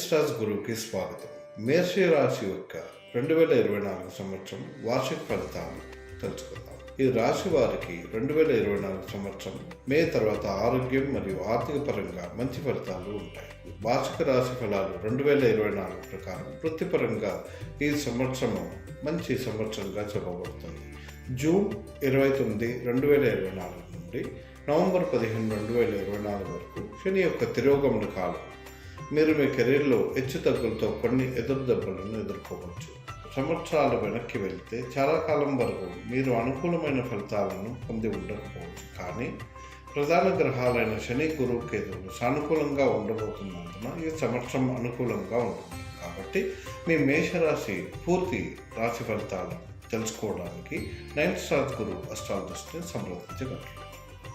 Stars గురువుకి స్వాగతం. మేష రాశి యొక్క 2024 సంవత్సరం వార్షిక ఫలితాలు తెలుసుకుందాం. ఈ రాశి వారికి 2024 సంవత్సరం మే తర్వాత ఆరోగ్యం మరియు ఆర్థిక పరంగా మంచి ఫలితాలు ఉంటాయి. వార్షిక రాశి ఫలాలు 2024 ప్రకారం వృత్తిపరంగా ఈ సంవత్సరం మంచి సంవత్సరంగా చెప్పబడుతుంది. జూన్ 29, 2024 నుండి నవంబర్ 15, 2024 వరకు శని యొక్క తిరోగమన కాలం. మీరు మీ కెరీర్లో హెచ్చు తగ్గులతో కొన్ని ఎదురుదెబ్బలను ఎదుర్కోవచ్చు. సంవత్సరాలు వెనక్కి వెళ్తే చాలా కాలం వరకు మీరు అనుకూలమైన ఫలితాలను పొంది ఉండకపోవచ్చు. కానీ ప్రధాన గ్రహాలైన శని, గురువు, కేతువులు సానుకూలంగా ఉండబోతున్నందున ఈ సంవత్సరం అనుకూలంగా ఉంటుంది. కాబట్టి మీ మేషరాశి పూర్తి రాశి ఫలితాలు తెలుసుకోవడానికి 9 స్టార్స్ గురువు అస్ట్రాలజిస్ట్ని సంప్రదించగలరు.